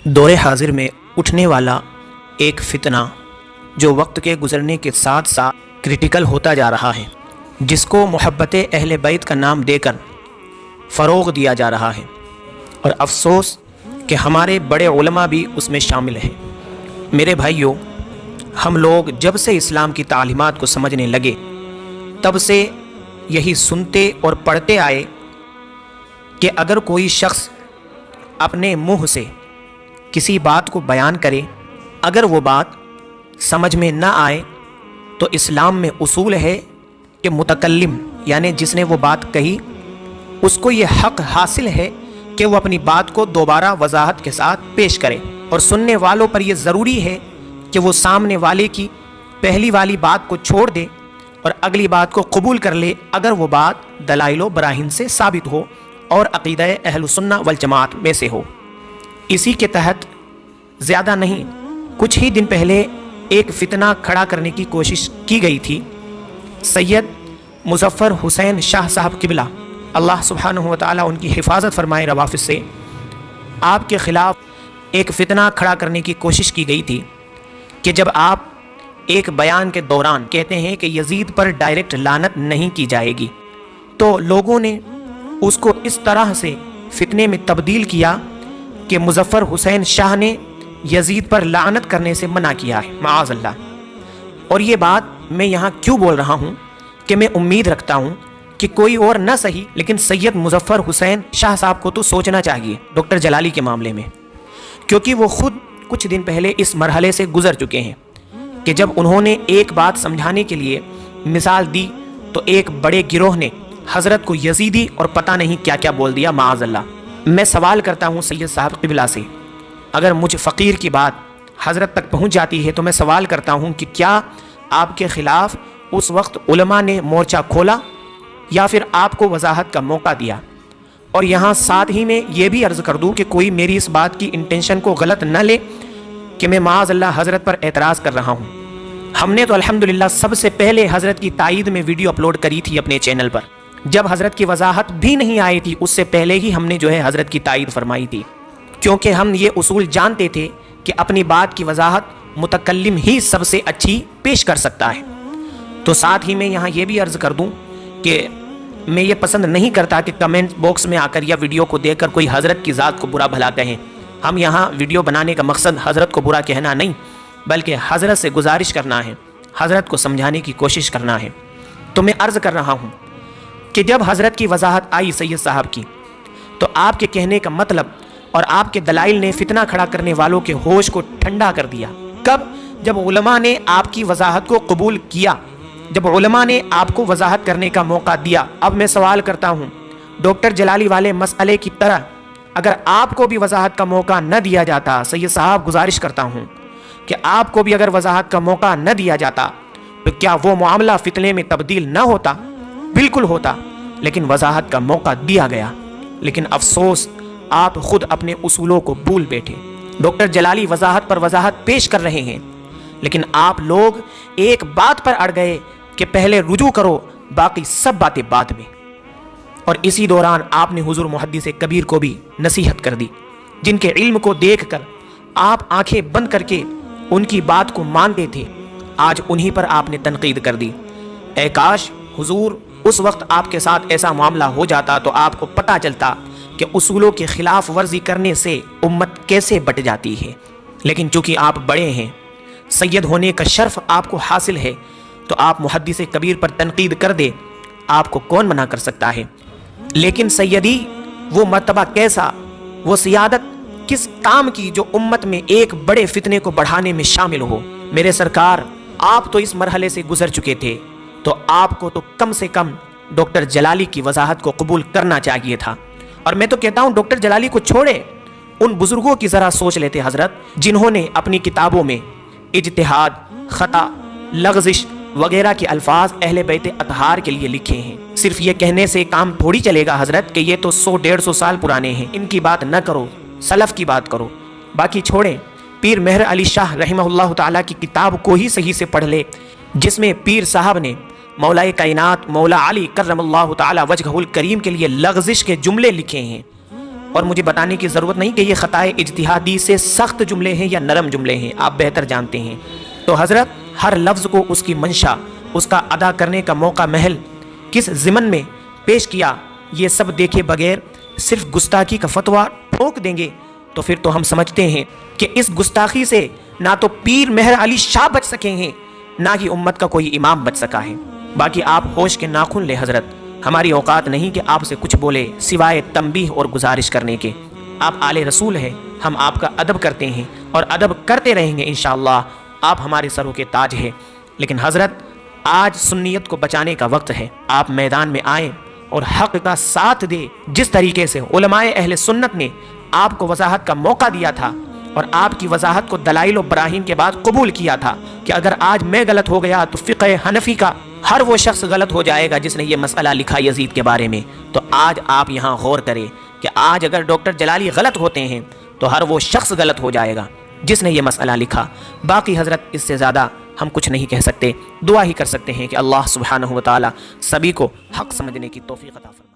دور حاضر میں اٹھنے والا ایک فتنہ جو وقت کے گزرنے کے ساتھ ساتھ کرٹیکل ہوتا جا رہا ہے، جس کو محبت اہل بیت کا نام دے کر فروغ دیا جا رہا ہے، اور افسوس کہ ہمارے بڑے علماء بھی اس میں شامل ہیں۔ میرے بھائیوں، ہم لوگ جب سے اسلام کی تعلیمات کو سمجھنے لگے تب سے یہی سنتے اور پڑھتے آئے کہ اگر کوئی شخص اپنے منہ سے کسی بات کو بیان کرے، اگر وہ بات سمجھ میں نہ آئے تو اسلام میں اصول ہے کہ متکلم یعنی جس نے وہ بات کہی اس کو یہ حق حاصل ہے کہ وہ اپنی بات کو دوبارہ وضاحت کے ساتھ پیش کرے، اور سننے والوں پر یہ ضروری ہے کہ وہ سامنے والے کی پہلی والی بات کو چھوڑ دے اور اگلی بات کو قبول کر لے اگر وہ بات دلائل و براہین سے ثابت ہو اور عقیدہ اہل سنہ والجماعت میں سے ہو۔ اسی کے تحت زیادہ نہیں، کچھ ہی دن پہلے ایک فتنہ کھڑا کرنے کی کوشش کی گئی تھی۔ سید مظفر حسین شاہ صاحب قبلہ اللہ سبحانہ و تعالیٰ ان کی حفاظت فرمائے روافض سے، آپ کے خلاف ایک فتنہ کھڑا کرنے کی کوشش کی گئی تھی کہ جب آپ ایک بیان کے دوران کہتے ہیں کہ یزید پر ڈائریکٹ لعنت نہیں کی جائے گی، تو لوگوں نے اس کو اس طرح سے فتنے میں تبدیل کیا کہ مظفر حسین شاہ نے یزید پر لعنت کرنے سے منع کیا ہے، معاذ اللہ۔ اور یہ بات میں یہاں کیوں بول رہا ہوں کہ میں امید رکھتا ہوں کہ کوئی اور نہ صحیح لیکن سید مظفر حسین شاہ صاحب کو تو سوچنا چاہیے ڈاکٹر جلالی کے معاملے میں، کیونکہ وہ خود کچھ دن پہلے اس مرحلے سے گزر چکے ہیں کہ جب انہوں نے ایک بات سمجھانے کے لیے مثال دی تو ایک بڑے گروہ نے حضرت کو یزیدی اور پتہ نہیں کیا کیا بول دیا، معاذ اللہ۔ میں سوال کرتا ہوں سید صاحب قبلہ سے، اگر مجھ فقیر کی بات حضرت تک پہنچ جاتی ہے تو میں سوال کرتا ہوں کہ کیا آپ کے خلاف اس وقت علماء نے مورچہ کھولا یا پھر آپ کو وضاحت کا موقع دیا؟ اور یہاں ساتھ ہی میں یہ بھی عرض کر دوں کہ کوئی میری اس بات کی انٹینشن کو غلط نہ لے کہ میں معاذ اللہ حضرت پر اعتراض کر رہا ہوں۔ ہم نے تو الحمدللہ سب سے پہلے حضرت کی تائید میں ویڈیو اپلوڈ کری تھی اپنے چینل پر، جب حضرت کی وضاحت بھی نہیں آئی تھی اس سے پہلے ہی ہم نے حضرت کی تائید فرمائی تھی، کیونکہ ہم یہ اصول جانتے تھے کہ اپنی بات کی وضاحت متکلم ہی سب سے اچھی پیش کر سکتا ہے۔ تو ساتھ ہی میں یہاں یہ بھی عرض کر دوں کہ میں یہ پسند نہیں کرتا کہ کمنٹ باکس میں آ کر یا ویڈیو کو دیکھ کر کوئی حضرت کی ذات کو برا بھلا کہیں۔ ہم یہاں ویڈیو بنانے کا مقصد حضرت کو برا کہنا نہیں، بلکہ حضرت سے گزارش کرنا ہے، حضرت کو سمجھانے کی کوشش کرنا ہے۔ تو میں عرض کر رہا ہوں کہ جب حضرت کی وضاحت آئی سید صاحب کی تو آپ کے کہنے کا مطلب اور آپ کے دلائل نے فتنہ کھڑا کرنے والوں کے ہوش کو ٹھنڈا کر دیا۔ کب؟ جب علماء نے آپ کی وضاحت کو قبول کیا، جب علماء نے آپ کو وضاحت کرنے کا موقع دیا۔ اب میں سوال کرتا ہوں، ڈاکٹر جلالی والے مسئلے کی طرح اگر آپ کو بھی وضاحت کا موقع نہ دیا جاتا، سید صاحب گزارش کرتا ہوں کہ آپ کو بھی اگر وضاحت کا موقع نہ دیا جاتا تو کیا وہ معاملہ فتنے میں تبدیل نہ ہوتا؟ بالکل ہوتا، لیکن وضاحت کا موقع دیا گیا۔ لیکن افسوس آپ خود اپنے اصولوں کو بھول بیٹھے۔ ڈاکٹر جلالی وضاحت پر وضاحت پیش کر رہے ہیں، لیکن آپ لوگ ایک بات پر اڑ گئے کہ پہلے رجوع کرو، باقی سب باتیں بعد میں۔ اور اسی دوران آپ نے حضور محدث کبیر کو بھی نصیحت کر دی، جن کے علم کو دیکھ کر آپ آنکھیں بند کر کے ان کی بات کو مانتے تھے، آج انہی پر آپ نے تنقید کر دی۔ اے کاش حضور اس وقت آپ کے ساتھ ایسا معاملہ ہو جاتا تو آپ کو پتہ چلتا کہ اصولوں کے خلاف ورزی کرنے سے امت کیسے بٹ جاتی ہے۔ لیکن چونکہ آپ بڑے ہیں، سید ہونے کا شرف آپ کو حاصل ہے، تو آپ محدث کبیر پر تنقید کر دے، آپ کو کون منع کر سکتا ہے؟ لیکن سیدی وہ مرتبہ کیسا، وہ سیادت کس کام کی جو امت میں ایک بڑے فتنے کو بڑھانے میں شامل ہو؟ میرے سرکار، آپ تو اس مرحلے سے گزر چکے تھے، تو آپ کو تو کم سے کم ڈاکٹر جلالی کی وضاحت کو قبول کرنا چاہیے تھا۔ اور میں تو کہتا ہوں ڈاکٹر جلالی کو چھوڑے، ان بزرگوں کی ذرا سوچ لیتے حضرت، جنہوں نے اپنی کتابوں میں اجتہاد، خطا، لغزش وغیرہ کے الفاظ اہل بیت اطہار کے لیے لکھے ہیں۔ صرف یہ کہنے سے کام تھوڑی چلے گا حضرت کہ یہ تو 100-150 سال پرانے ہیں، ان کی بات نہ کرو، سلف کی بات کرو۔ باقی چھوڑیں، پیر مہر علی شاہ رحمہ اللہ تعالیٰ کی کتاب کو ہی صحیح سے پڑھ لے، جس میں پیر صاحب نے مولا کائنات مولا علی کرم اللہ تعالی وجہہ الکریم کے لیے لغزش کے جملے لکھے ہیں۔ اور مجھے بتانے کی ضرورت نہیں کہ یہ خطائے اجتہادی سے سخت جملے ہیں یا نرم جملے ہیں، آپ بہتر جانتے ہیں۔ تو حضرت ہر لفظ کو اس کی منشا، اس کا ادا کرنے کا موقع محل کس ضمن میں پیش کیا، یہ سب دیکھے بغیر صرف گستاخی کا فتویٰ ٹھوک دیں گے تو پھر تو ہم سمجھتے ہیں کہ اس گستاخی سے نہ تو پیر مہر علی شاہ بچ سکے ہیں، نہ ہی امت کا کوئی امام بچ سکا ہے۔ باقی آپ ہوش کے ناخن لے حضرت، ہماری اوقات نہیں کہ آپ سے کچھ بولے سوائے تنبیہ اور گزارش کرنے کے۔ آپ آل رسول ہیں، ہم آپ کا ادب کرتے ہیں اور ادب کرتے رہیں گے انشاءاللہ، آپ ہمارے سروں کے تاج ہیں۔ لیکن حضرت آج سنیت کو بچانے کا وقت ہے، آپ میدان میں آئیں اور حق کا ساتھ دے۔ جس طریقے سے علماء اہل سنت نے آپ کو وضاحت کا موقع دیا تھا اور آپ کی وضاحت کو دلائل و براہین کے بعد قبول کیا تھا کہ اگر آج میں غلط ہو گیا تو فقہ حنفی کا ہر وہ شخص غلط ہو جائے گا جس نے یہ مسئلہ لکھا یزید کے بارے میں، تو آج آپ یہاں غور کریں کہ آج اگر ڈاکٹر جلالی غلط ہوتے ہیں تو ہر وہ شخص غلط ہو جائے گا جس نے یہ مسئلہ لکھا۔ باقی حضرت اس سے زیادہ ہم کچھ نہیں کہہ سکتے، دعا ہی کر سکتے ہیں کہ اللہ سبحانہ و تعالی سبھی کو حق سمجھنے کی توفیق عطا فرمائے۔